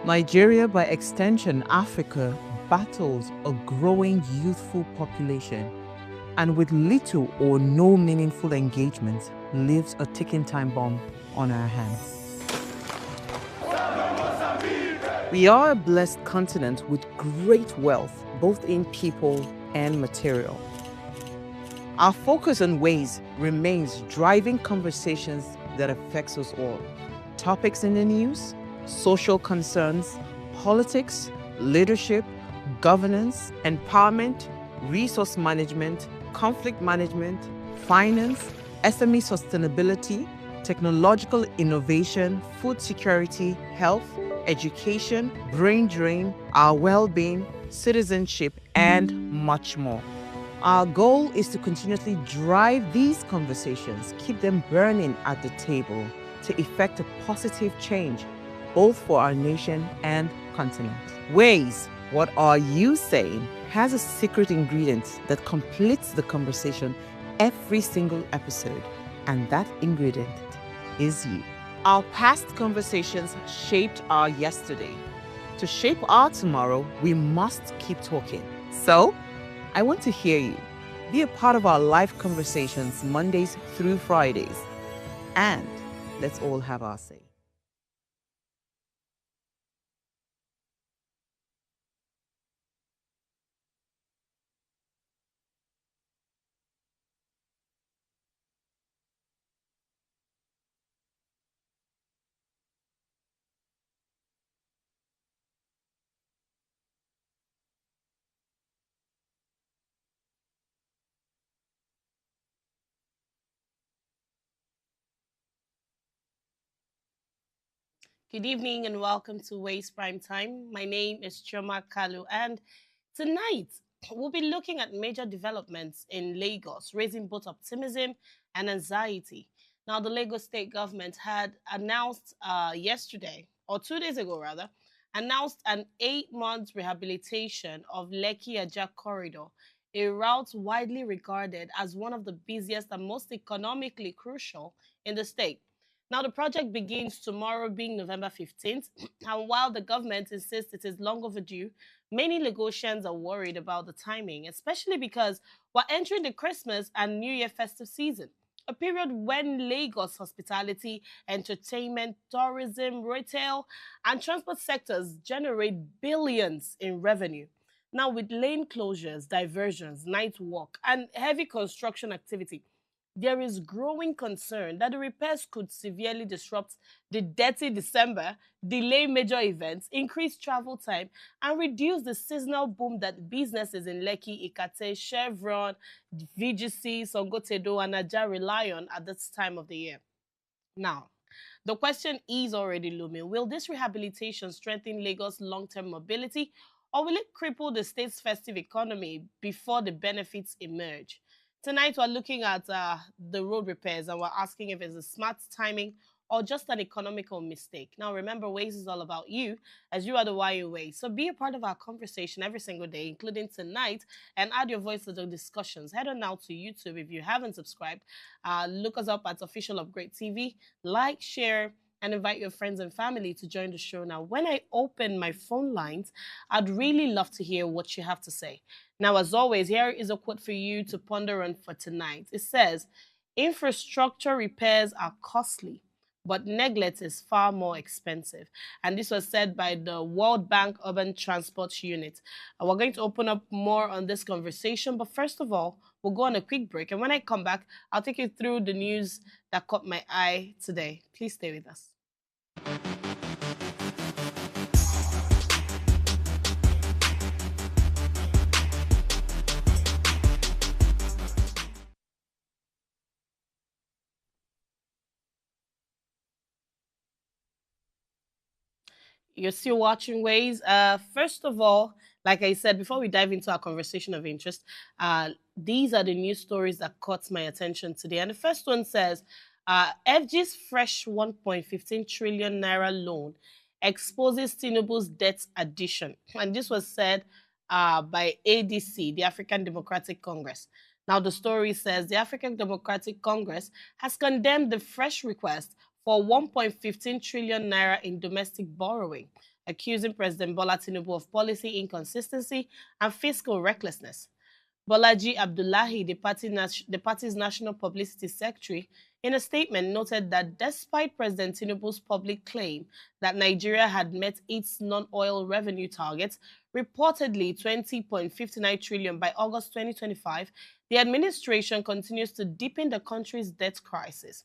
Nigeria, by extension Africa, battles a growing youthful population and with little or no meaningful engagement leaves a ticking time bomb on our hands. We are a blessed continent with great wealth, both in people and material. Our focus on ways remains driving conversations that affects us all. Topics in the news, social concerns, politics, leadership, governance, empowerment, resource management, conflict management, finance, SME sustainability, technological innovation, food security, health, education, brain drain, our well-being, citizenship, and much more. Our goal is to continuously drive these conversations, keep them burning at the table to effect a positive change, both for our nation and continent. Ways, what are you saying, has a secret ingredient that completes the conversation every single episode, and that ingredient is you. Our past conversations shaped our yesterday. To shape our tomorrow, we must keep talking. So, I want to hear you. Be a part of our live conversations Mondays through Fridays. And let's all have our say. Good evening and welcome to Waste Prime Time. My name is Choma Kalu, and tonight we'll be looking at major developments in Lagos, raising both optimism and anxiety. Now, the Lagos state government had announced yesterday, or 2 days ago rather, announced an 8 month rehabilitation of Lekki-Ajah corridor, a route widely regarded as one of the busiest and most economically crucial in the state. Now, the project begins tomorrow, being November 15th, and while the government insists it is long overdue, many Lagosians are worried about the timing, especially because we're entering the Christmas and New Year festive season, a period when Lagos hospitality, entertainment, tourism, retail, and transport sectors generate billions in revenue. Now, with lane closures, diversions, night walk, and heavy construction activity, there is growing concern that the repairs could severely disrupt the dirty December, delay major events, increase travel time, and reduce the seasonal boom that businesses in Lekki, Ikate, Chevron, VGC, Songotedo, and Ajah rely on at this time of the year. Now, the question is already looming. Will this rehabilitation strengthen Lagos' long term mobility, or will it cripple the state's festive economy before the benefits emerge? Tonight, we're looking at the road repairs and we're asking if it's a smart timing or just an economical mistake. Now, remember, Waze is all about you, as you are the why you Waze. So be a part of our conversation every single day, including tonight, and add your voice to the discussions. Head on now to YouTube if you haven't subscribed. Look us up at Official Upgrade TV, like, share, and invite your friends and family to join the show. Now, when I open my phone lines, I'd really love to hear what you have to say. Now, as always, here is a quote for you to ponder on for tonight. It says, infrastructure repairs are costly, but neglect is far more expensive. And this was said by the World Bank Urban Transport Unit. We're going to open up more on this conversation, but first of all, we'll go on a quick break. And when I come back, I'll take you through the news that caught my eye today. Please stay with us. You're still watching Ways. First of all, like I said, before we dive into our conversation of interest, these are the news stories that caught my attention today. And the first one says, FG's fresh 1.15 trillion naira loan exposes Tinubu's debt addition. And this was said by ADC, the African Democratic Congress. Now, the story says the African Democratic Congress has condemned the fresh request for 1.15 trillion naira in domestic borrowing. accusing President Bola Tinubu of policy inconsistency and fiscal recklessness. Bolaji Abdullahi, the party's national publicity secretary, in a statement noted that despite President Tinubu's public claim that Nigeria had met its non-oil revenue targets, reportedly 20.59 trillion by August 2025, the administration continues to deepen the country's debt crisis.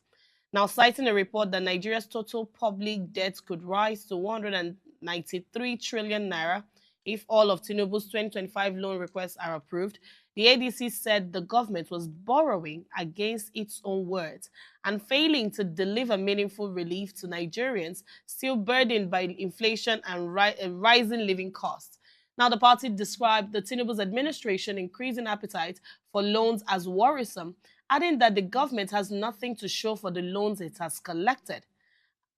Now, citing a report that Nigeria's total public debt could rise to 193 trillion naira if all of Tinubu's 2025 loan requests are approved, the ADC said the government was borrowing against its own words and failing to deliver meaningful relief to Nigerians still burdened by inflation and rising living costs. Now, the party described the Tinubu's administration increasing appetite for loans as worrisome, adding that the government has nothing to show for the loans it has collected.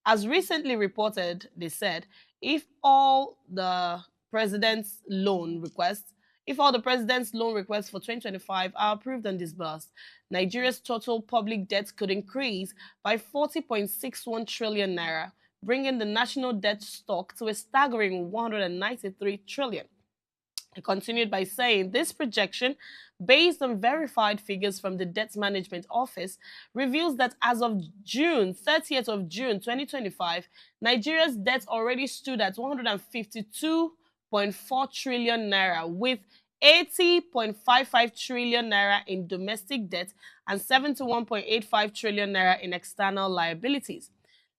As recently reported, they said, if all the president's loan requests, if all the president's loan requests for 2025 are approved and disbursed, Nigeria's total public debt could increase by 40.61 trillion naira, bringing the national debt stock to a staggering 193 trillion. He continued by saying this projection, based on verified figures from the Debt Management Office, reveals that as of June, 30th of June 2025, Nigeria's debt already stood at 152.4 trillion naira, with 80.55 trillion naira in domestic debt and 71.85 trillion naira in external liabilities.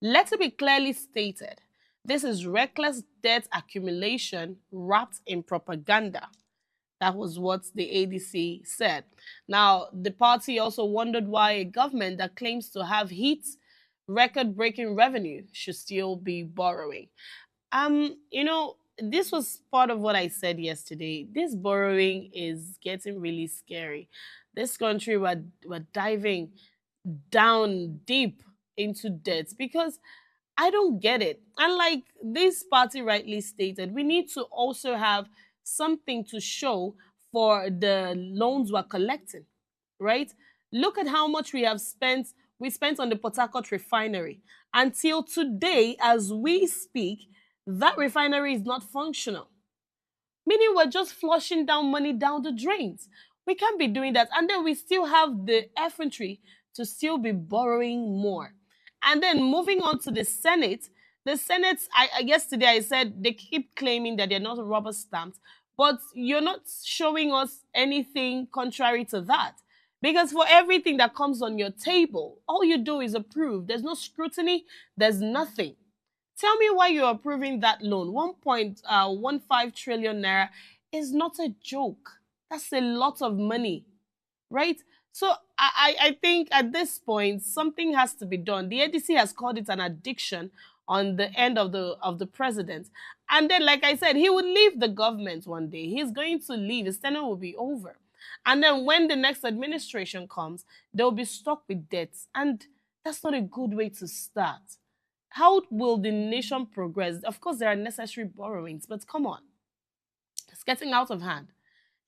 Let it be clearly stated, this is reckless debt accumulation wrapped in propaganda. That was what the ADC said. Now, the party also wondered why a government that claims to have hit record-breaking revenue should still be borrowing. This was part of what I said yesterday. This borrowing is getting really scary. This country, we're diving down deep into debt because I don't get it. And like this party rightly stated, we need to also have something to show for the loans we're collecting, right? Look at how much we spent on the Port Harcourt refinery. Until today, as we speak, that refinery is not functional. Meaning we're just flushing down money down the drains. We can't be doing that. And then we still have the effrontery to still be borrowing more. And then moving on to the Senate, yesterday I said they keep claiming that they're not rubber stamped, but you're not showing us anything contrary to that. Because for everything that comes on your table, all you do is approve. There's no scrutiny, there's nothing. Tell me why you're approving that loan. 1.15 trillion naira is not a joke. That's a lot of money, right? So I think at this point, something has to be done. The ADC has called it an addiction on the end of the president. And then, like I said, he will leave the government one day. He's going to leave. His tenure will be over. And then when the next administration comes, they'll be stuck with debts. And that's not a good way to start. How will the nation progress? Of course, there are necessary borrowings, but come on. It's getting out of hand.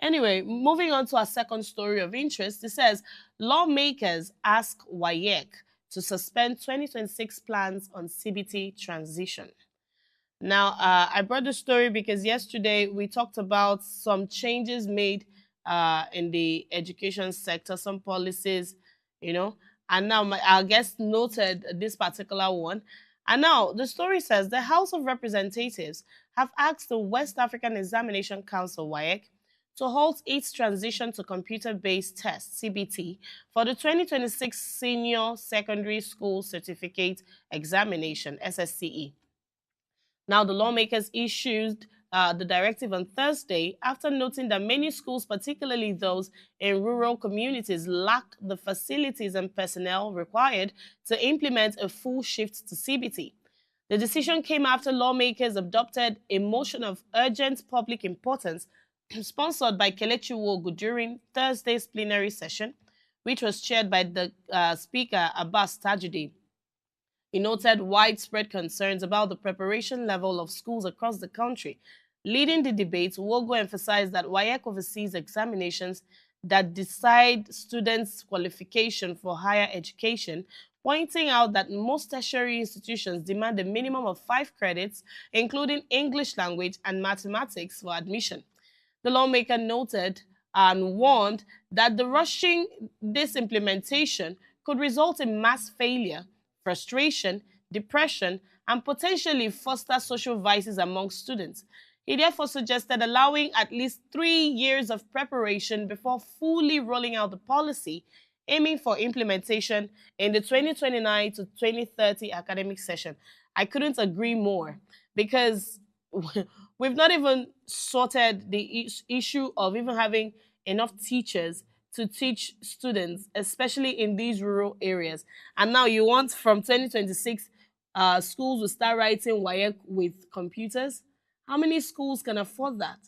Anyway, moving on to our second story of interest, it says lawmakers ask WAEC to suspend 2026 plans on CBT transition. Now, I brought the story because yesterday we talked about some changes made in the education sector, some policies, and now our guest noted this particular one. And now the story says the House of Representatives have asked the West African Examination Council, WAEC, to halt its transition to computer-based tests, CBT, for the 2026 Senior Secondary School Certificate Examination, SSCE. Now, the lawmakers issued the directive on Thursday after noting that many schools, particularly those in rural communities, lack the facilities and personnel required to implement a full shift to CBT. The decision came after lawmakers adopted a motion of urgent public importance sponsored by Kelechi Wogu during Thursday's plenary session, which was chaired by the Speaker Abbas Tajuddin. He noted widespread concerns about the preparation level of schools across the country. Leading the debate, Wogo emphasized that WAEC oversees examinations that decide students' qualification for higher education, pointing out that most tertiary institutions demand a minimum of 5 credits, including English language and mathematics, for admission. The lawmaker noted and warned that the rushing this implementation could result in mass failure, frustration, depression, and potentially foster social vices among students. He therefore suggested allowing at least 3 years of preparation before fully rolling out the policy, aiming for implementation in the 2029 to 2030 academic session. I couldn't agree more because we've not even sorted the issue of even having enough teachers to teach students, especially in these rural areas. And now you want from 2026, schools will start writing WAEC with computers. How many schools can afford that?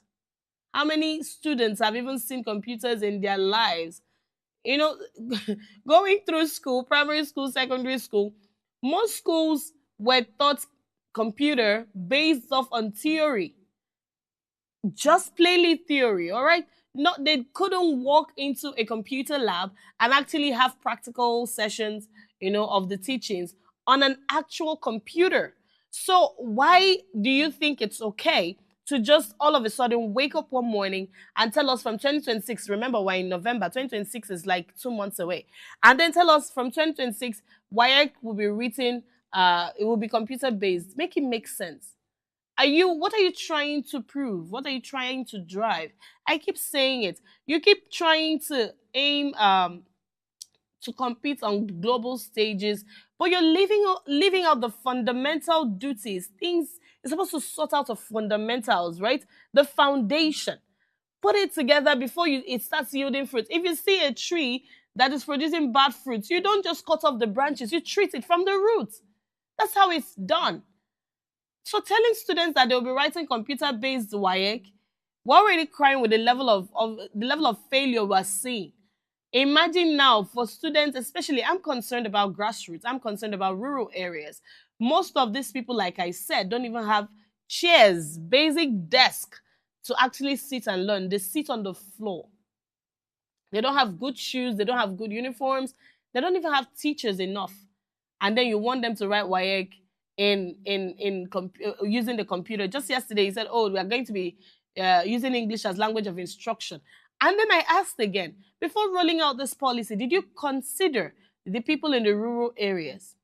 How many students have even seen computers in their lives? You know, going through school, primary school, secondary school, most schools were taught computer based off on theory, just plainly theory, all right? Not they couldn't walk into a computer lab and actually have practical sessions, of the teachings on an actual computer. So why do you think it's okay to just all of a sudden wake up one morning and tell us from 2026, remember we're in November, 2026 is like 2 months away, and then tell us from 2026 WIAC will be written, it will be computer based. Make it make sense. What are you trying to prove? What are you trying to drive? I keep saying it. You keep trying to aim to compete on global stages, but you're leaving out the fundamental duties. Things you're supposed to sort out of fundamentals, right? The foundation. Put it together before it starts yielding fruit. If you see a tree that is producing bad fruits, you don't just cut off the branches, you treat it from the roots. That's how it's done. So telling students that they'll be writing computer-based WAEC, we're already crying with the level of failure we're seeing. Imagine now for students, especially, I'm concerned about grassroots, I'm concerned about rural areas. Most of these people, like I said, don't even have chairs, basic desk to actually sit and learn. They sit on the floor. They don't have good shoes, they don't have good uniforms, they don't even have teachers enough. And then you want them to write WAEC using the computer. Just yesterday, he said, "Oh, we are going to be using English as language of instruction." And then I asked again, before rolling out this policy, did you consider the people in the rural areas?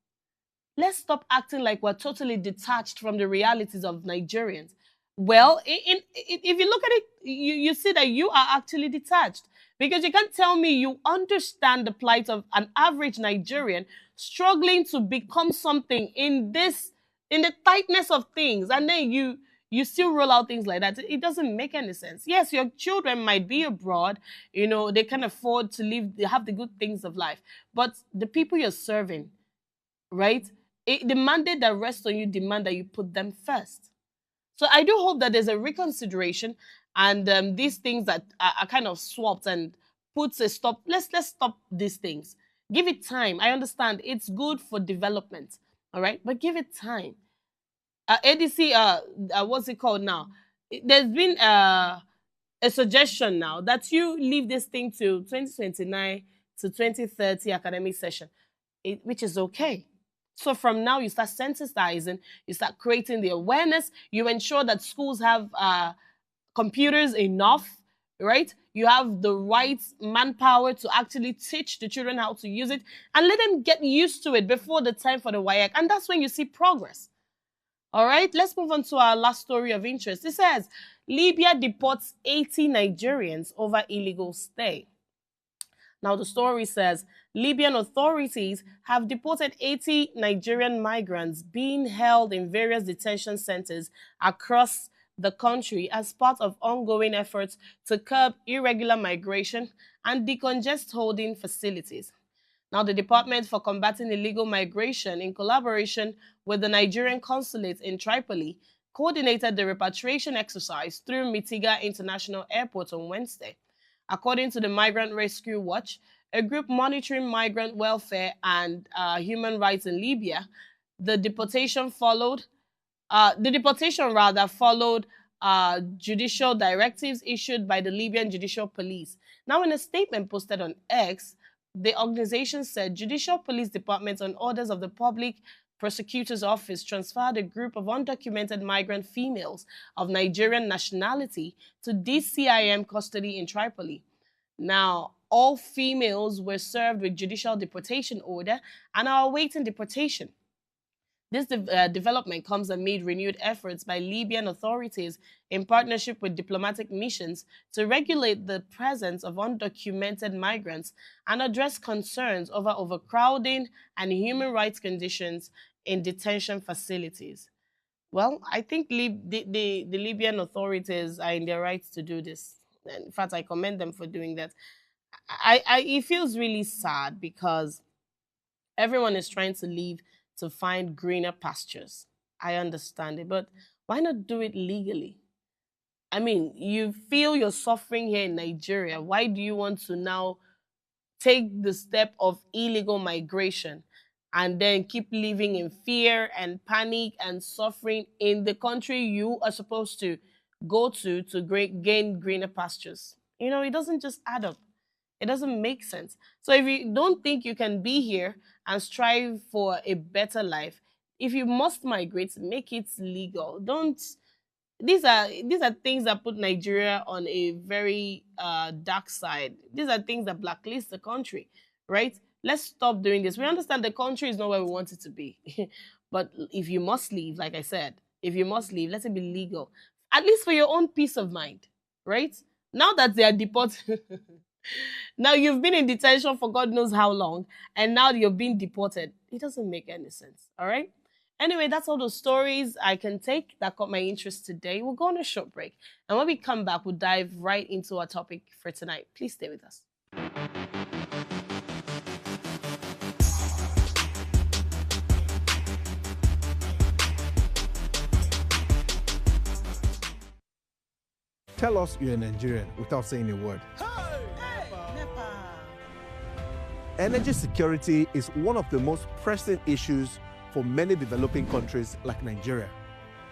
Let's stop acting like we're totally detached from the realities of Nigerians. Well, if you look at it, you see that you are actually detached, because you can't tell me you understand the plight of an average Nigerian struggling to become something in the tightness of things, and then you still roll out things like that. It doesn't make any sense. Yes, your children might be abroad, they can afford to live, they have the good things of life, but the people you're serving, right? The mandate that rests on you demand that you put them first. So I do hope that there's a reconsideration, and these things that are kind of swapped and puts a stop. Let's stop these things. Give it time. I understand it's good for development, all right, but give it time. ADC, what's it called now? There's been a suggestion now that you leave this thing to 2029 to 2030 academic session, which is okay. So from now, you start sensitizing, you start creating the awareness, you ensure that schools have computers enough, right? You have the right manpower to actually teach the children how to use it, and let them get used to it before the time for the WAEC. And that's when you see progress. All right, let's move on to our last story of interest. It says, Libya deports 80 Nigerians over illegal stay. Now, the story says, Libyan authorities have deported 80 Nigerian migrants being held in various detention centers across the country as part of ongoing efforts to curb irregular migration and decongest holding facilities. Now, the Department for Combating Illegal Migration, in collaboration with the Nigerian Consulate in Tripoli, coordinated the repatriation exercise through Mitiga International Airport on Wednesday. According to the Migrant Rescue Watch, a group monitoring migrant welfare and human rights in Libya, the deportation followed judicial directives issued by the Libyan Judicial Police. Now, in a statement posted on X, The organization said Judicial Police Department, on orders of the Public Prosecutor's Office, transferred a group of undocumented migrant females of Nigerian nationality to DCIM custody in Tripoli. Now, all females were served with judicial deportation order and are awaiting deportation. This development comes amid renewed efforts by Libyan authorities in partnership with diplomatic missions to regulate the presence of undocumented migrants and address concerns over overcrowding and human rights conditions in detention facilities. Well, I think the Libyan authorities are in their rights to do this. In fact, I commend them for doing that. It feels really sad because everyone is trying to leave to find greener pastures. I understand it, but why not do it legally? I mean, you feel you're suffering here in Nigeria. Why do you want to now take the step of illegal migration and then keep living in fear and panic and suffering in the country you are supposed to go to gain greener pastures? You know, it doesn't just add up. It doesn't make sense. So if you don't think you can be here and strive for a better life, if you must migrate, make it legal. Don't these are things that put Nigeria on a very dark side. These are things that blacklist the country, right? Let's stop doing this. We understand the country is not where we want it to be. But if you must leave, like I said, if you must leave, let it be legal. At least for your own peace of mind, right? Now that they are deported, now you've been in detention for God knows how long, and now you're being deported. It doesn't make any sense, all right? Anyway, that's all the stories I can take that caught my interest today. We'll go on a short break. And when we come back, we'll dive right into our topic for tonight. Please stay with us. Tell us you're a Nigerian without saying a word. Energy security is one of the most pressing issues for many developing countries like Nigeria.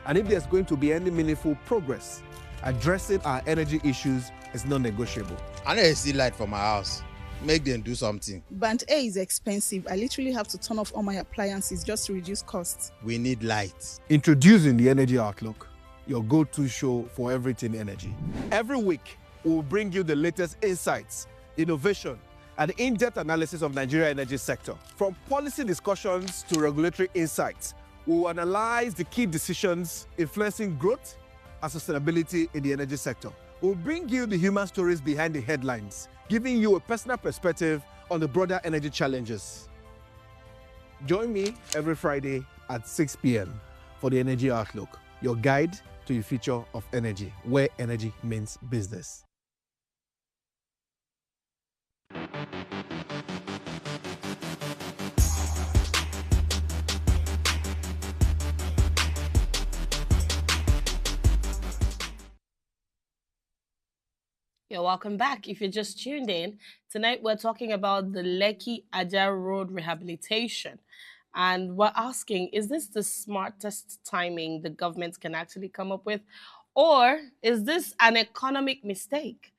And if there's going to be any meaningful progress, addressing our energy issues is non-negotiable. I know you see light for my house. Make them do something. Band A is expensive. I literally have to turn off all my appliances just to reduce costs. We need light. Introducing the Energy Outlook, your go-to show for everything energy. Every week, we'll bring you the latest insights, innovation, and in-depth analysis of Nigeria's energy sector. From policy discussions to regulatory insights, we will analyze the key decisions influencing growth and sustainability in the energy sector. We'll bring you the human stories behind the headlines, giving you a personal perspective on the broader energy challenges. Join me every Friday at 6 p.m. for the Energy Outlook, your guide to the future of energy, where energy means business. Yeah, welcome back. If you're just tuned in, tonight we're talking about the Lekki-Ajah road rehabilitation. And we're asking, is this the smartest timing the government can actually come up with? Or is this an economic mistake?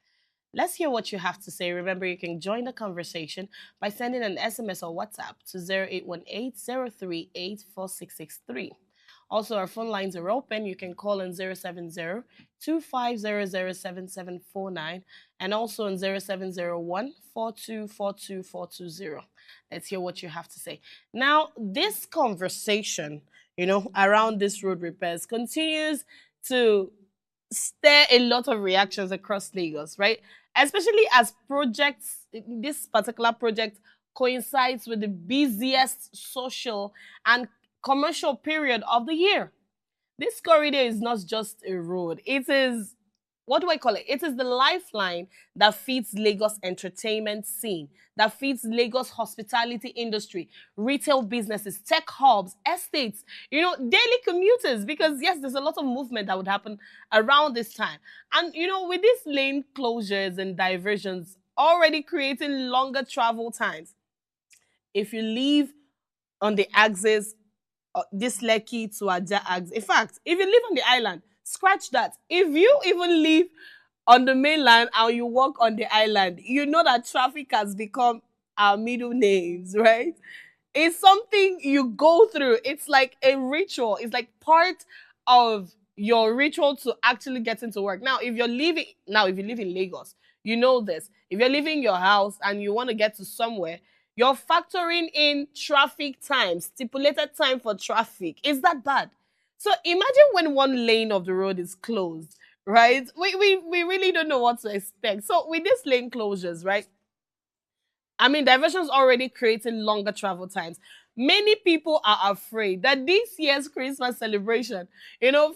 Let's hear what you have to say. Remember, you can join the conversation by sending an SMS or WhatsApp to 0818-038-4663. Also, our phone lines are open. You can call on 070-2500-7749 and also on 0701-4242-420. Let's hear what you have to say. Now, this conversation, around this road repairs continues to stir a lot of reactions across Lagos, right? Especially as this particular project coincides with the busiest social and commercial period of the year. This corridor is not just a road. It is, what do I call it? It is the lifeline that feeds Lagos entertainment scene, that feeds Lagos hospitality industry, retail businesses, tech hubs, estates, daily commuters, because yes, there's a lot of movement that would happen around this time. And, with these lane closures and diversions already creating longer travel times, if you leave on the axis, this Lekki to Ajah axis, in fact, if you live on the island, scratch that. If you even live on the mainland and you walk on the island, you know that traffic has become our middle names, right? It's something you go through. It's like a ritual. It's like part of your ritual to actually get into work. If you live in Lagos, you know this. If you're leaving your house and you want to get to somewhere, you're factoring in traffic time, stipulated time for traffic. Is that bad? So imagine when one lane of the road is closed, right? We really don't know what to expect. So with these lane closures, right? I mean, diversion's already creating longer travel times. Many people are afraid that this year's Christmas celebration,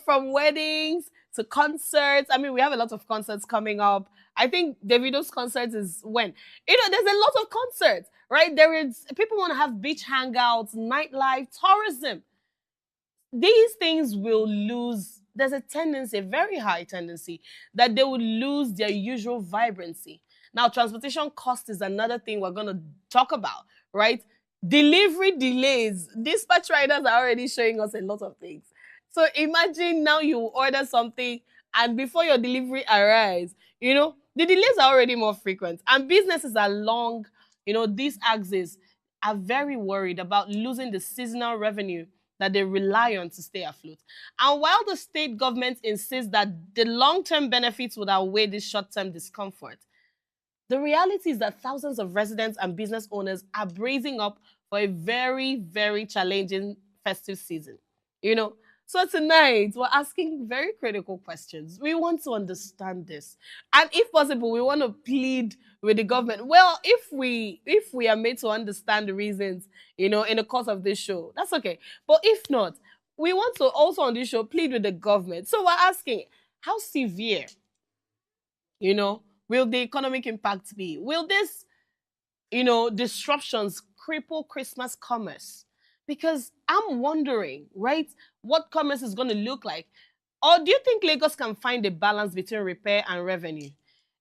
from weddings to concerts. I mean, we have a lot of concerts coming up. I think Davido's concert is when? There's a lot of concerts, right? People want to have beach hangouts, nightlife, tourism. These things will lose. There's a tendency, a very high tendency, that they will lose their usual vibrancy. Now, transportation cost is another thing we're going to talk about, right? Delivery delays. Dispatch riders are already showing us a lot of things. So imagine now you order something and before your delivery arrives, the delays are already more frequent and businesses are long, these axes are very worried about losing the seasonal revenue that they rely on to stay afloat. And while the state government insists that the long-term benefits would outweigh this short-term discomfort, the reality is that thousands of residents and business owners are bracing up for a very, very challenging festive season. So tonight we're asking very critical questions. We want to understand this. And if possible, we want to plead with the government. Well, if we are made to understand the reasons, in the course of this show, that's okay. But if not, we want to also on this show plead with the government. So we're asking, how severe, will the economic impact be? Will this, disruptions cripple Christmas commerce? Because I'm wondering, right, what commerce is going to look like. Or do you think Lagos can find a balance between repair and revenue?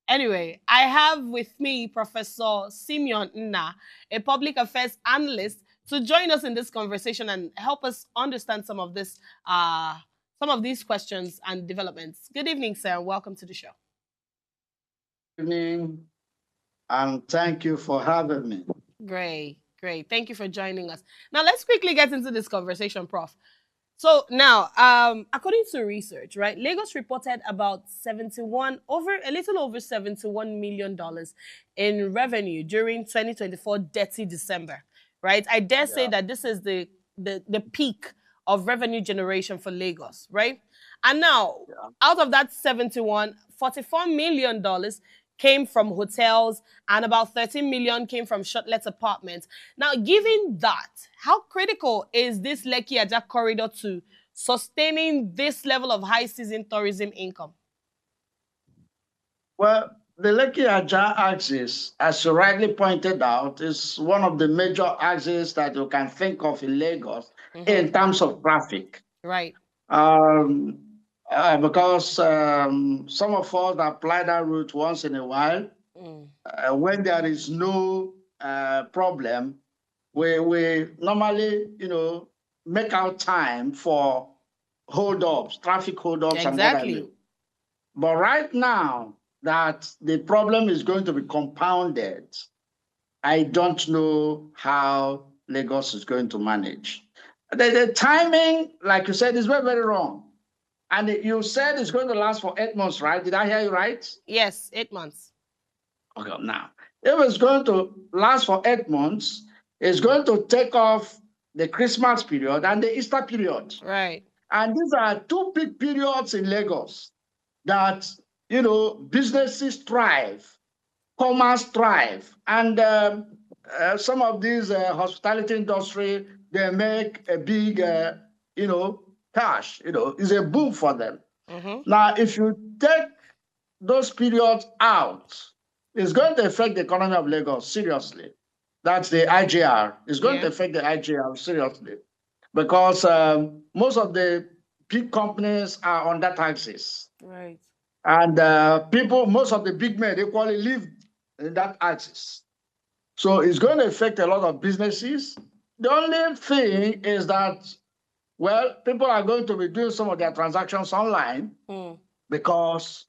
Anyway, I have with me Professor Simeon Nna, a public affairs analyst, to join us in this conversation and help us understand some of these questions and developments. Good evening, sir, and welcome to the show. Good evening, and thank you for having me. Great. Thank you for joining us. Now, let's quickly get into this conversation, Prof. So now, according to research, right, Lagos reported about a little over $71 million in revenue during 2024 dirty December, right? I dare say that this is the peak of revenue generation for Lagos, right? And now, out of that 71, $44 million came from hotels and about 13 million came from short-let apartments. Now, given that, how critical is this Lekki-Ajah corridor to sustaining this level of high season tourism income? Well, the Lekki-Ajah axis, as you rightly pointed out, is one of the major axes that you can think of in Lagos in terms of traffic. Right. Because some of us apply that route once in a while. When there is no problem, we normally, make out time for hold-ups, traffic hold-ups, and what have you. But right now that the problem is going to be compounded, I don't know how Lagos is going to manage. The timing, like you said, is very, very wrong. And you said it's going to last for 8 months, right? Did I hear you right? Yes, 8 months. Okay, now, if it's going to last for 8 months, it's going to take off the Christmas period and the Easter period. Right. And these are two big periods in Lagos that, businesses thrive, commerce thrive. And some of these hospitality industry, they make a big, cash, is a boom for them. Now, if you take those periods out, it's going to affect the economy of Lagos seriously. That's the IGR. It's going to affect the IGR seriously because most of the big companies are on that axis. Right. And most of the big men, equally live in that axis. So it's going to affect a lot of businesses. The only thing is that, well, people are going to be doing some of their transactions online because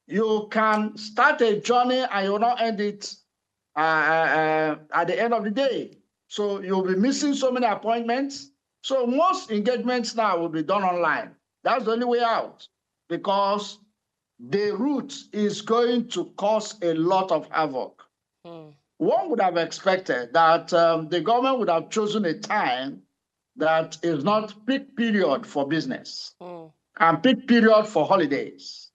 you can start a journey and you will not end it at the end of the day. So you'll be missing so many appointments. So most engagements now will be done online. That's the only way out, because the route is going to cause a lot of havoc. One would have expected that the government would have chosen a time that is not peak period for business and peak period for holidays,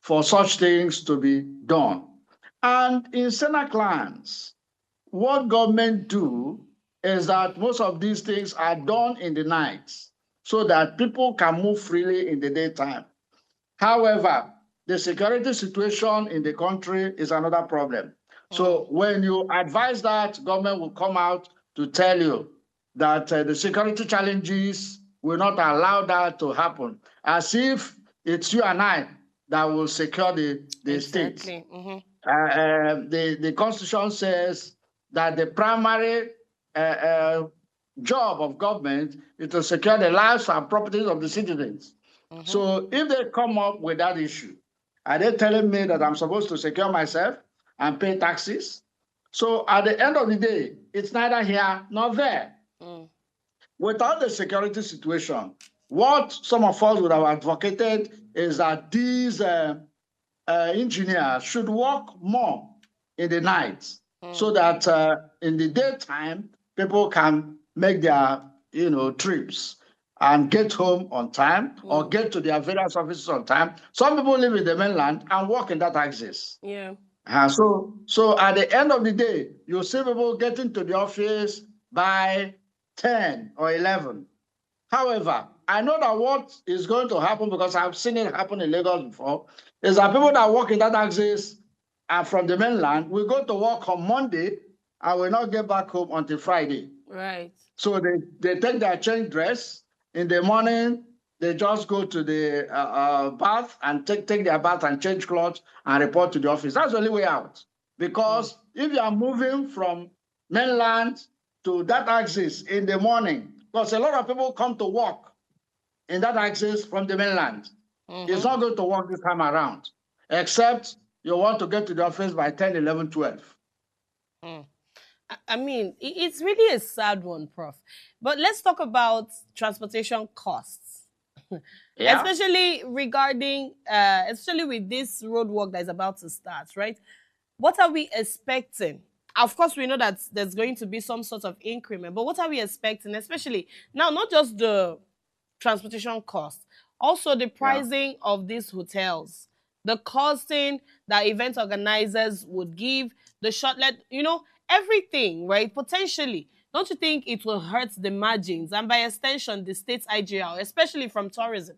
for such things to be done. And in Senate lands, what government do is that most of these things are done in the nights so that people can move freely in the daytime. However, the security situation in the country is another problem. So when you advise that, government will come out to tell you that the security challenges will not allow that to happen, as if it's you and I that will secure the Exactly. state. The Constitution says that the primary job of government is to secure the lives and properties of the citizens. So if they come up with that issue, are they telling me that I'm supposed to secure myself and pay taxes? So at the end of the day, it's neither here nor there. Without the security situation, what some of us would have advocated is that these engineers should work more in the night, so that in the daytime people can make their trips and get home on time or get to their various offices on time. Some people live in the mainland and work in that axis. Yeah. So at the end of the day, you see people getting to the office by 10 or 11. However, I know that what is going to happen, because I've seen it happen in Lagos before, is that people that work in that axis are from the mainland will go to work on Monday and will not get back home until Friday. Right. So they take their change dress. In the morning, they just go to the bath and take their bath and change clothes and report to the office. That's the only way out. Because if you are moving from mainland to that axis in the morning, because a lot of people come to work in that axis from the mainland, it's not going to work this time around, except you want to get to the office by 10, 11, 12. I mean, it's really a sad one, Prof. But let's talk about transportation costs. Yeah. Especially regarding, especially with this road work that is about to start, right? What are we expecting? Of course, we know that there's going to be some sort of increment, but what are we expecting? Especially now, not just the transportation cost, also the pricing of these hotels, the costing that event organizers would give, the shortlet, everything, right? Potentially. Don't you think it will hurt the margins and by extension, the state's IGR, especially from tourism?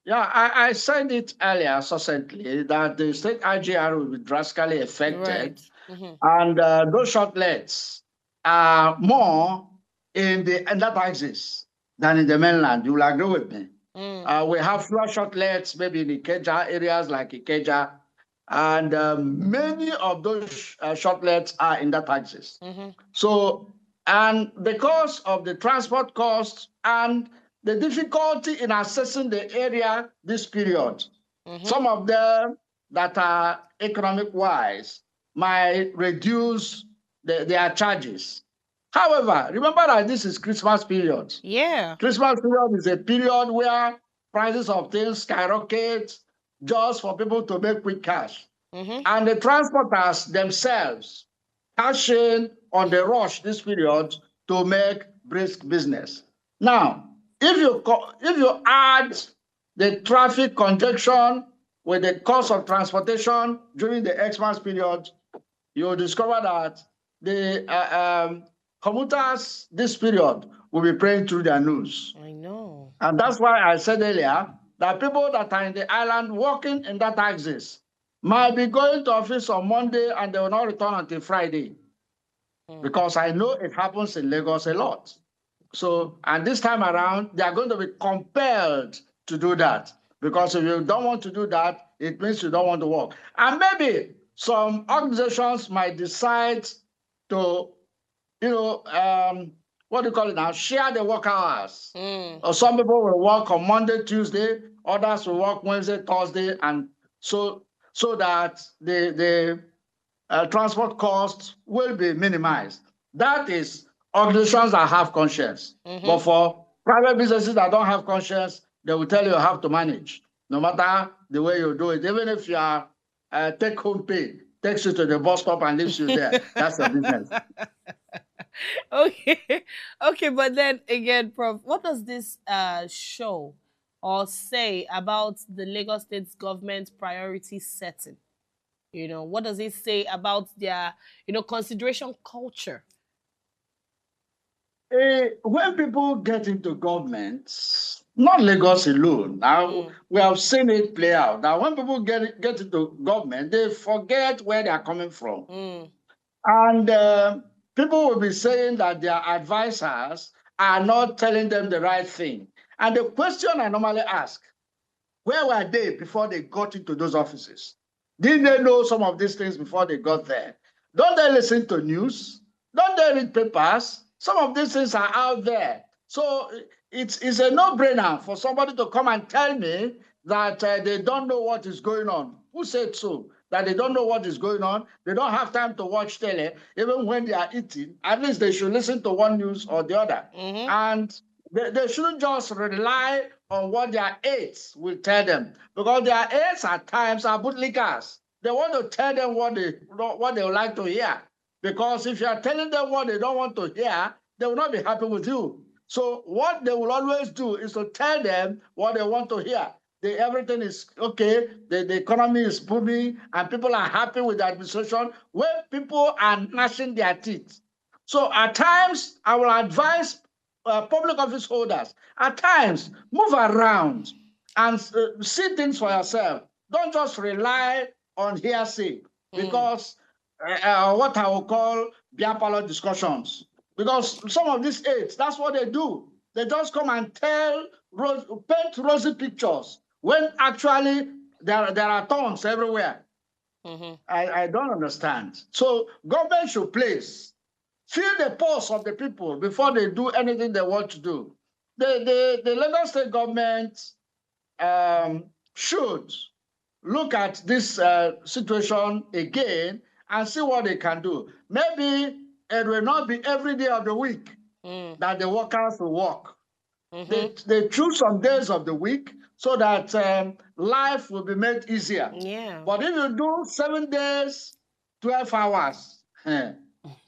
Yeah, I said it earlier succinctly that the state IGR will be drastically affected. Right. And those shortlets are more in that axis than in the mainland. You will agree with me. We have fewer shortlets, maybe in Ikeja, areas like Ikeja, and many of those shortlets are in that axis. So, and because of the transport costs and the difficulty in assessing the area this period, some of them that are economic-wise might reduce their charges. However, remember that this is Christmas period. Yeah. Christmas period is a period where prices of things skyrocket just for people to make quick cash. And the transporters themselves cash in on the rush this period to make brisk business. Now, if you add the traffic congestion with the cost of transportation during the Xmas period, you'll discover that the commuters this period will be praying through their nose. I know. And that's why I said earlier that people that are in the island working in that axis might be going to office on Monday and they will not return until Friday. Because I know it happens in Lagos a lot. So, and this time around, they are going to be compelled to do that. Because if you don't want to do that, it means you don't want to work. And maybe some organizations might decide to, what do you call it now? Share the work hours. Or some people will work on Monday, Tuesday, others will work Wednesday, Thursday, and so that the transport costs will be minimized. That is organizations that have conscience. But for private businesses that don't have conscience, they will tell you have to manage, no matter the way you do it. Even if you are take-home pay, takes you to the bus stop and leaves you there. That's your business. Okay. Okay, but then again, Prof, what does this show or say about the Lagos State government priority setting? You know, what does it say about their, consideration culture? When people get into government, not Lagos alone, now we have seen it play out. Now, when people get into government, they forget where they are coming from. And people will be saying that their advisors are not telling them the right thing. And the question I normally ask, where were they before they got into those offices? Didn't they know some of these things before they got there? Don't they listen to news? Don't they read papers? Some of these things are out there. So it's a no-brainer for somebody to come and tell me that they don't know what is going on. Who said so? That they don't know what is going on. They don't have time to watch tele, even when they are eating. At least they should listen to one news or the other. And they shouldn't just rely on what their aides will tell them, because their aides at times are bootlickers. They want to tell them what they would like to hear. Because if you are telling them what they don't want to hear, they will not be happy with you. So what they will always do is to tell them what they want to hear. Everything is okay, the economy is booming, and people are happy with the administration when people are gnashing their teeth. So at times, I will advise public office holders, at times, move around and see things for yourself. Don't just rely on hearsay, because what I will call beer parlor discussions. Because some of these aides, that's what they do. They just come and paint rosy pictures when actually there are thorns everywhere. I don't understand. So government should feel the pulse of the people before they do anything they want to do. The Lagos State government should look at this situation again and see what they can do. Maybe it will not be every day of the week that the workers will work. They choose some days of the week so that life will be made easier. Yeah. But if you do 7 days, 12 hours, there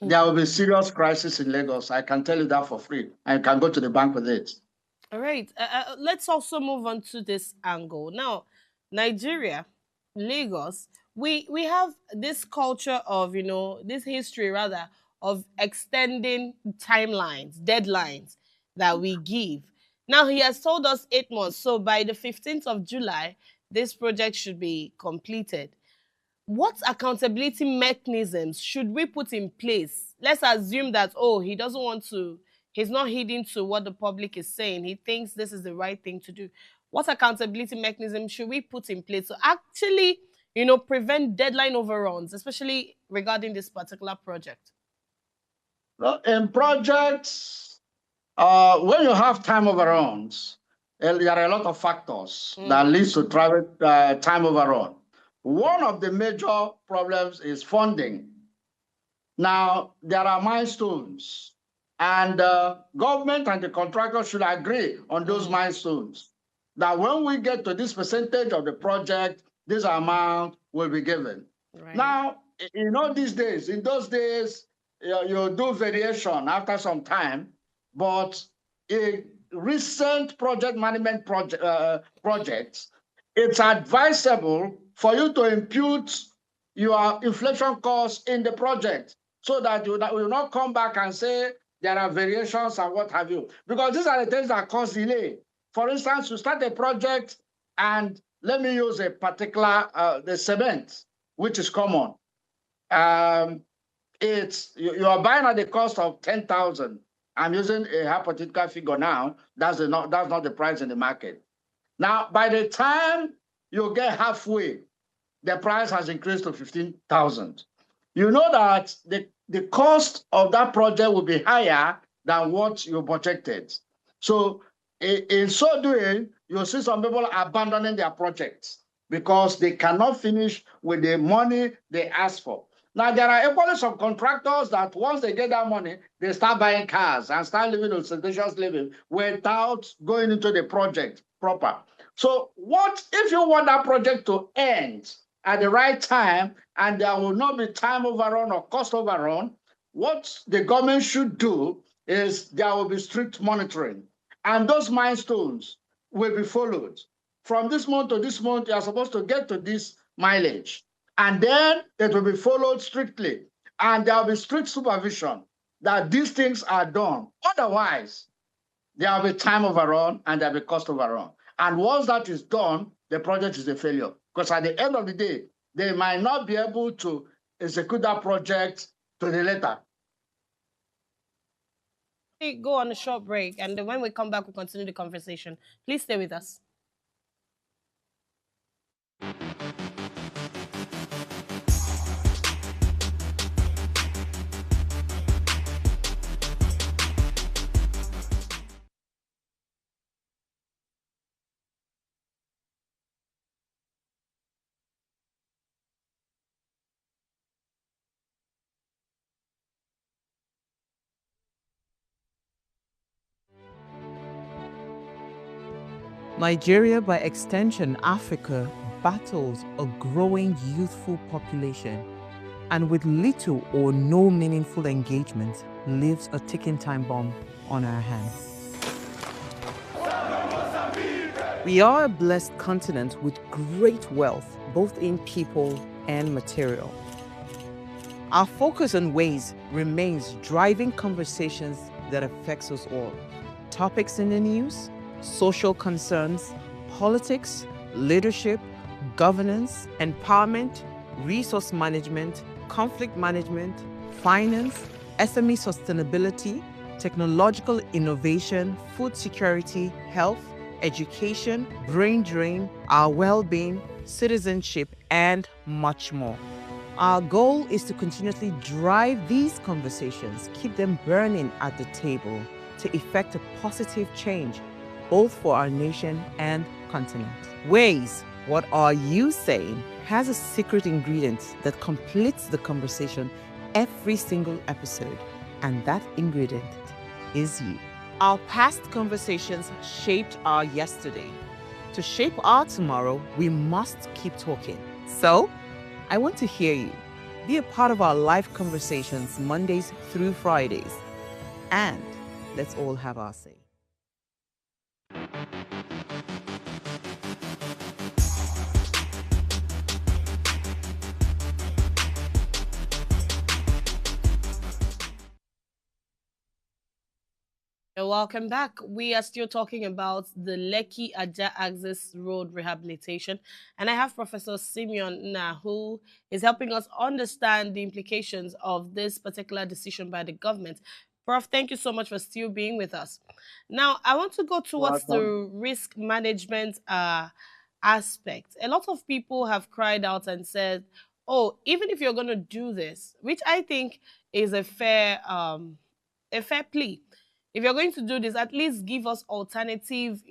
will be serious crisis in Lagos. I can tell you that for free. I can go to the bank with it. All right. Let's also move on to this angle. Now, Nigeria, Lagos, we have this culture of, this history rather of extending timelines, deadlines that we give. Now, he has told us 8 months. So by the 15th of July, this project should be completed. What accountability mechanisms should we put in place? Let's assume that, he doesn't want to, he's not heeding to what the public is saying. He thinks this is the right thing to do. What accountability mechanism should we put in place to actually, prevent deadline overruns, especially regarding this particular project? Well, in projects, when you have time overruns, there are a lot of factors that leads to time overrun. One of the major problems is funding. Now, there are milestones, and government and the contractor should agree on those milestones, that when we get to this percentage of the project, this amount will be given. Right. Now, in those days, you do variation after some time, but a recent project management projects, it's advisable for you to impute your inflation costs in the project so that you will not come back and say there are variations and what have you. Because these are the things that cause delay. For instance, you start a project and let me use a particular, the cement, which is common. You are buying at the cost of 10,000. I'm using a hypothetical figure now. That's not the price in the market. Now, by the time you get halfway, the price has increased to 15,000. You know that the cost of that project will be higher than what you budgeted. So in so doing, you'll see some people abandoning their projects because they cannot finish with the money they asked for. Now, there are equally some contractors that once they get that money, they start buying cars and start living a seditious living without going into the project proper. So what if you want that project to end at the right time and there will not be time overrun or cost overrun? What the government should do is there will be strict monitoring, and those milestones will be followed. From this month to this month, you are supposed to get to this mileage, and then it will be followed strictly, and there will be strict supervision that these things are done. Otherwise, there will be time overrun and there will be cost overrun. And once that is done, the project is a failure. Because at the end of the day, they might not be able to execute that project to the letter. We go on a short break, and then when we come back, we'll continue the conversation. Please stay with us. Nigeria, by extension Africa, battles a growing youthful population, and with little or no meaningful engagement, lives a ticking time bomb on our hands. We are a blessed continent with great wealth, both in people and material. Our focus on ways remains driving conversations that affects us all. Topics in the news, social concerns, politics, leadership, governance, empowerment, resource management, conflict management, finance, SME sustainability, technological innovation, food security, health, education, brain drain, our well-being, citizenship, and much more. Our goal is to continuously drive these conversations, keep them burning at the table to effect a positive change, both for our nation and continent. Ways, what are you saying, has a secret ingredient that completes the conversation every single episode, and that ingredient is you. Our past conversations shaped our yesterday. To shape our tomorrow, we must keep talking. So, I want to hear you. Be a part of our live conversations Mondays through Fridays. And let's all have our say. Welcome back. We are still talking about the Lekki-Ajah Access Road rehabilitation. And I have Professor Simeon Na, who is helping us understand the implications of this particular decision by the government. Prof, thank you so much for still being with us. Now, I want to go towards the risk management aspect. A lot of people have cried out and said, oh, even if you're going to do this, which I think is a fair plea. If you're going to do this, at least give us alternative,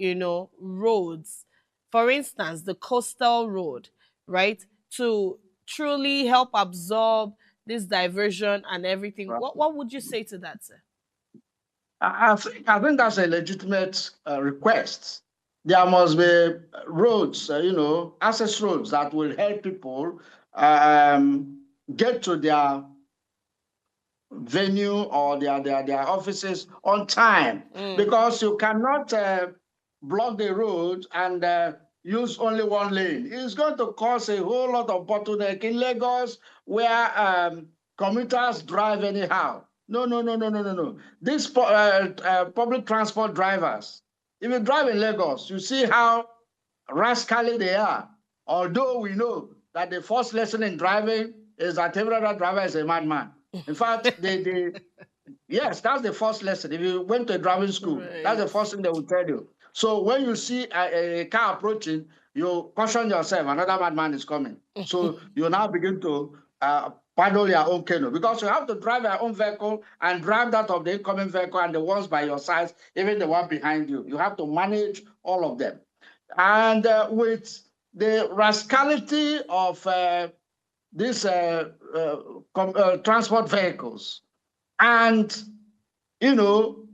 roads. For instance, the coastal road, right? To truly help absorb this diversion and everything. Right. What would you say to that, sir? I think that's a legitimate request. There must be roads, access roads that will help people get to their venue or their offices on time, because you cannot block the road and use only one lane. It's going to cause a whole lot of bottleneck in Lagos, where commuters drive anyhow. No. These public transport drivers, if you drive in Lagos, you see how rascally they are. Although we know that the first lesson in driving is that every other driver is a madman. In fact, yes, that's the first lesson. If you went to a driving school, right, that's the first thing they will tell you. So when you see a car approaching, you caution yourself, another madman is coming. So you now begin to paddle your own canoe, because you have to drive your own vehicle and drive that of the incoming vehicle and the ones by your side, even the one behind you. You have to manage all of them. And with the rascality of these transport vehicles. And, you know,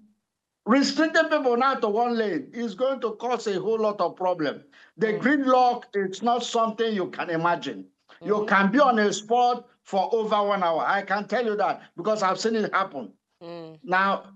restricting people now to one lane is going to cause a whole lot of problem. The gridlock is not something you can imagine. You can be on a spot for over 1 hour. I can tell you that because I've seen it happen. Now,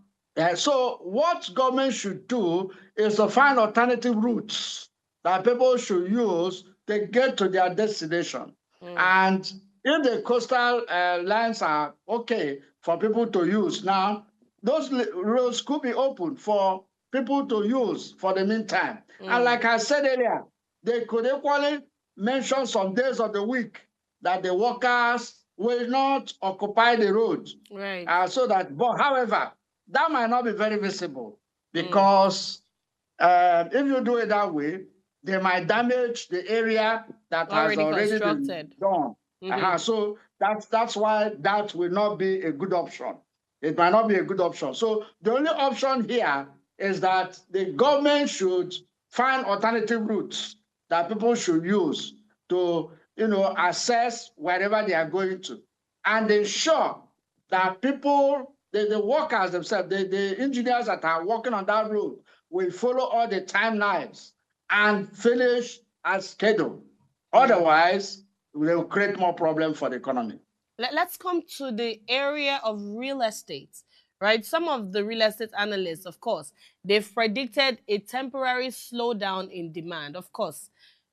so what government should do is to find alternative routes that people should use to get to their destination. And if the coastal lines are okay for people to use now, those roads could be open for people to use for the meantime. And like I said earlier, they could equally mention some days of the week that the workers will not occupy the road. Right. So that, but however, that might not be very visible because if you do it that way, they might damage the area that has already been done. So that's why that will not be a good option. It might not be a good option. So the only option here is that the government should find alternative routes that people should use to, assess wherever they are going to, and ensure that people, the workers themselves, the engineers that are working on that road will follow all the timelines and finish as scheduled. Otherwise, they will create more problems for the economy. Let's come to the area of real estate, right? Some of the real estate analysts, of course, they've predicted a temporary slowdown in demand, of course.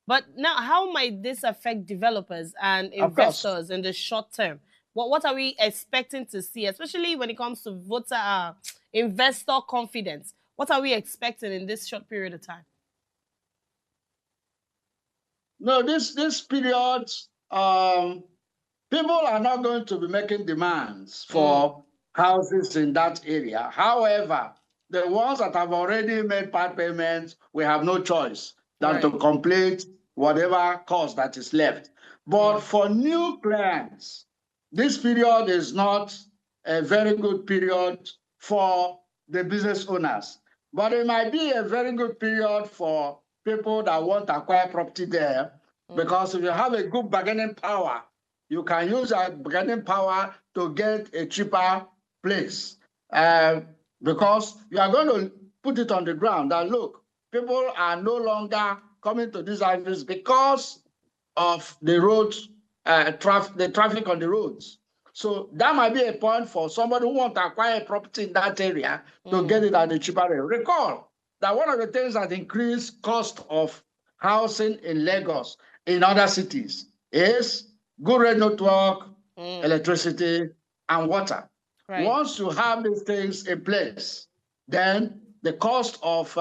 But now, how might this affect developers and investors in the short term? What are we expecting to see, especially when it comes to investor confidence? What are we expecting in this short period of time? No, this period, people are not going to be making demands for houses in that area. However, the ones that have already made part payments, we have no choice than to complete whatever cost that is left. But for new clients, this period is not a very good period for the business owners. But it might be a very good period for people that want to acquire property there, because if you have a good bargaining power, you can use that bargaining power to get a cheaper place. Because you are going to put it on the ground that, look, people are no longer coming to these areas because of the roads, the traffic on the roads. So that might be a point for somebody who wants to acquire a property in that area to get it at a cheaper rate. Recall that one of the things that increased cost of housing in Lagos in other cities is good road network, electricity, and water. Once you have these things in place, then the cost of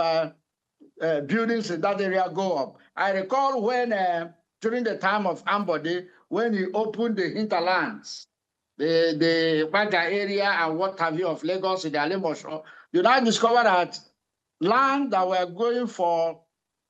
buildings in that area go up. I recall when, during the time of Ambode, when he opened the hinterlands, the Baga area and what have you of Lagos in the Alimosho, you now discover that land that were going for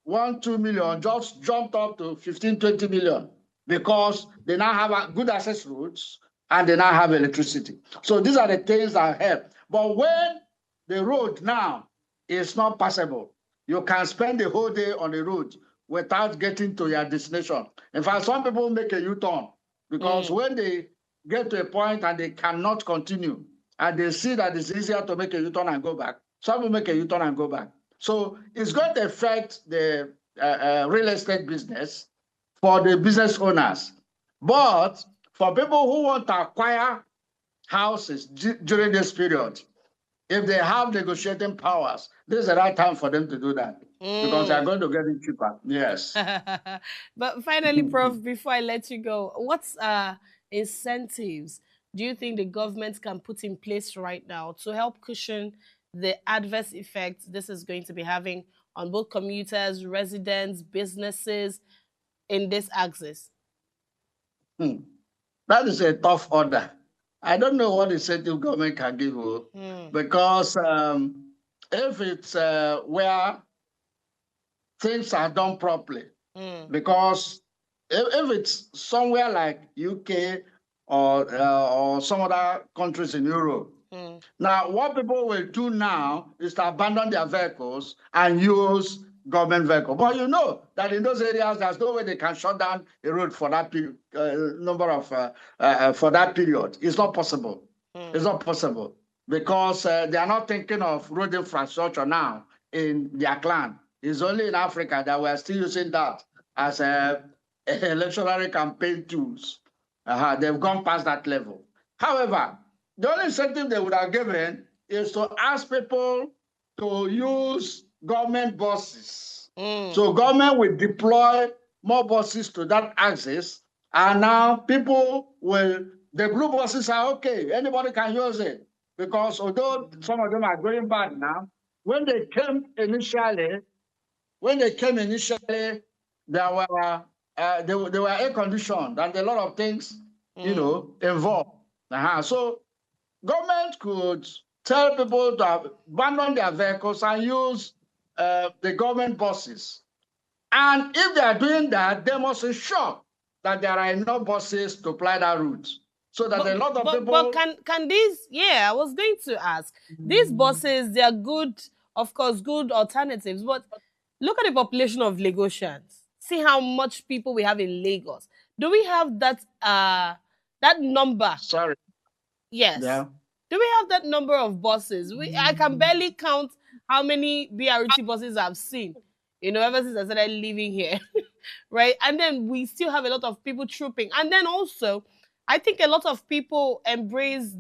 1-2 million just jumped up to 15-20 million because they now have good access roads and they now have electricity. So these are the things that help. But when the road now is not passable, you can spend the whole day on the road without getting to your destination. In fact, some people make a U-turn because when they get to a point and they cannot continue, and they see that it's easier to make a U-turn and go back, some will make a U-turn and go back. So it's going to affect the real estate business for the business owners. But for people who want to acquire houses during this period, if they have negotiating powers, this is the right time for them to do that because they're going to get it cheaper. Yes. But finally, Prof, before I let you go, what incentives do you think the government can put in place right now to help cushion the adverse effects this is going to be having on both commuters, residents, businesses in this axis? That is a tough order. I don't know what incentive government can give you because if it's where things are done properly, because if it's somewhere like UK or some other countries in Europe, now what people will do now is to abandon their vehicles and use government vehicle. But you know that in those areas, there's no way they can shut down a road for that for that period. It's not possible. It's not possible because they are not thinking of road infrastructure now in their clan. It's only in Africa that we're still using that as electoral campaign tools. They've gone past that level. However, the only incentive they would have given is to ask people to use government buses. So government will deploy more buses to that axis, and now people will, the blue buses are okay, anybody can use it. Because although some of them are going bad now, when they came initially, there were they were air conditioned and a lot of things, you know, involved. So government could tell people to abandon their vehicles and use the government buses. And if they are doing that, they must ensure that there are enough buses to ply that route. So that a lot of people... But can these... Yeah, I was going to ask. These buses, they are good, of course, good alternatives. But look at the population of Lagosians. See how much people we have in Lagos. Do we have that that number? Sorry. Yes. Yeah. Do we have that number of buses? I can barely count how many BRT buses I've seen, you know, ever since I started living here, right? And then we still have a lot of people trooping. And then also, I think a lot of people embrace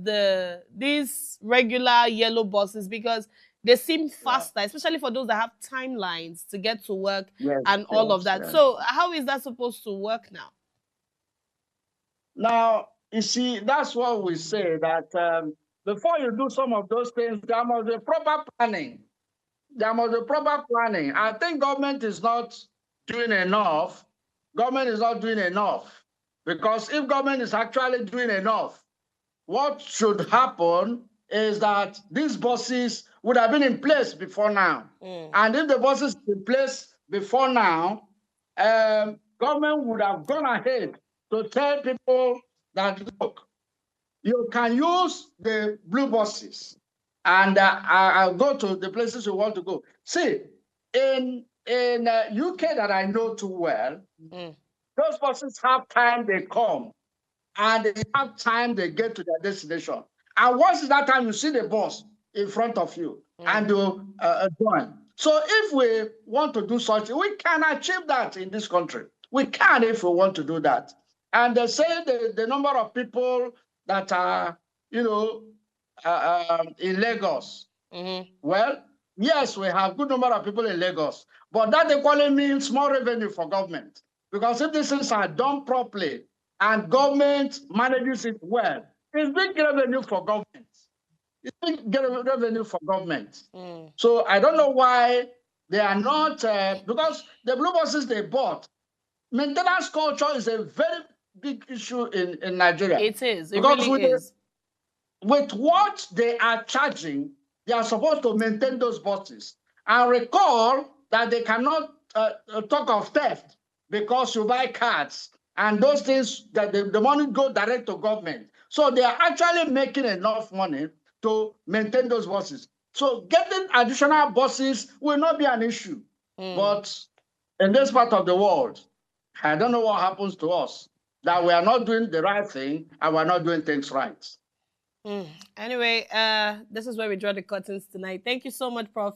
these regular yellow buses because they seem faster, especially for those that have timelines to get to work and all of that. So how is that supposed to work now? Now, you see, that's what we say, that before you do some of those things, there must be proper planning. There must be proper planning. I think government is not doing enough. Government is not doing enough. Because if government is actually doing enough, what should happen is that these buses would have been in place before now. And if the buses in place before now, government would have gone ahead to tell people that, look, you can use the blue buses and I'll go to the places you want to go. See, in UK that I know too well, those buses have time they come and they have time they get to their destination. And once that time, you see the bus in front of you and you join. So if we want to do such, we can achieve that in this country. We can if we want to do that. And they say the number of people that are, you know, in Lagos. Well, yes, we have a good number of people in Lagos, but that equally means more revenue for government. Because if these things are done properly and government manages it well, it's big revenue for government. It's big revenue for government. So I don't know why they are not, because the blue buses they bought, maintenance culture is a very big issue in Nigeria. It is. It because really is. With what they are charging, they are supposed to maintain those buses. And recall that they cannot talk of theft because you buy cards and those things, that the money go direct to government. So they are actually making enough money to maintain those buses. So getting additional buses will not be an issue. But in this part of the world, I don't know what happens to us, that we are not doing the right thing and we're not doing things right. Anyway, this is where we draw the curtains tonight. Thank you so much, Prof,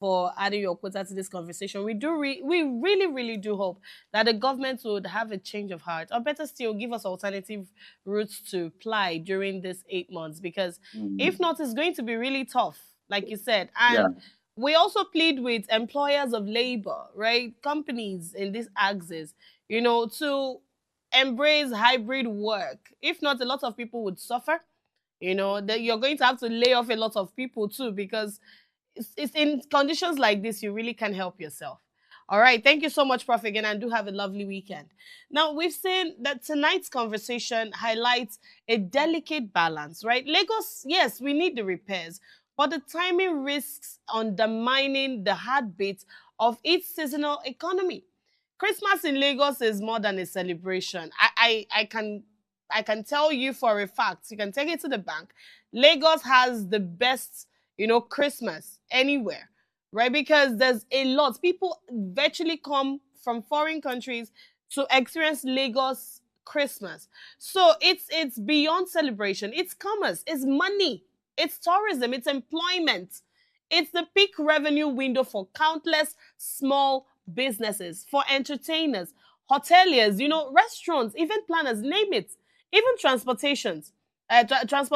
for adding your quota to this conversation. We really, really do hope that the government would have a change of heart, or better still, give us alternative routes to ply during this 8 months, because if not, it's going to be really tough, like you said. And we also plead with employers of labor, right? Companies in this axis, you know, to embrace hybrid work. If not, a lot of people would suffer. You know, that you're going to have to lay off a lot of people too, because it's in conditions like this, you really can't help yourself. All right. Thank you so much, Prof, again, and do have a lovely weekend. Now, we've seen that tonight's conversation highlights a delicate balance, right? Lagos, yes, we need the repairs, but the timing risks undermining the heartbeat of its seasonal economy. Christmas in Lagos is more than a celebration. I can tell you for a fact, you can take it to the bank, Lagos has the best, you know, Christmas anywhere. right? Because there's a lot. People virtually come from foreign countries to experience Lagos Christmas. So it's beyond celebration. It's commerce, it's money, it's tourism, it's employment. It's the peak revenue window for countless small businesses, for entertainers, hoteliers, restaurants, event planners, name it, even transport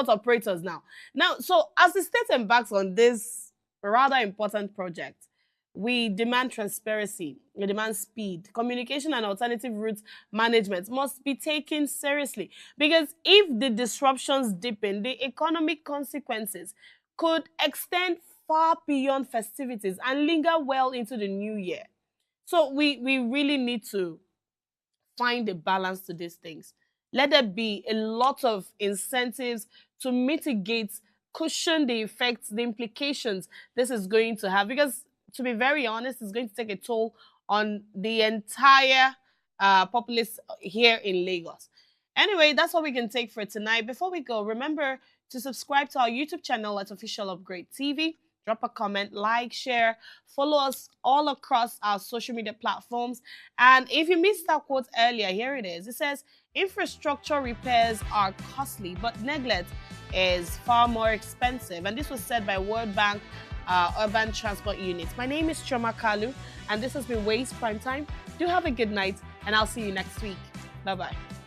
operators now. Now, so as the state embarks on this rather important project, we demand transparency, we demand speed. Communication and alternative routes management must be taken seriously, because if the disruptions deepen, the economic consequences could extend far beyond festivities and linger well into the new year. So we really need to find a balance to these things. Let there be a lot of incentives to mitigate, cushion the effects, the implications this is going to have. Because, to be very honest, it's going to take a toll on the entire populace here in Lagos. Anyway, that's all we can take for tonight. Before we go, remember to subscribe to our YouTube channel at Official Upgrade TV. Drop a comment, like, share, follow us all across our social media platforms. And if you missed our quote earlier, here it is. It says, infrastructure repairs are costly, but neglect is far more expensive. And this was said by World Bank Urban Transport Unit. My name is Choma Kalu, and this has been Waste Prime Time. Do have a good night, and I'll see you next week. Bye-bye.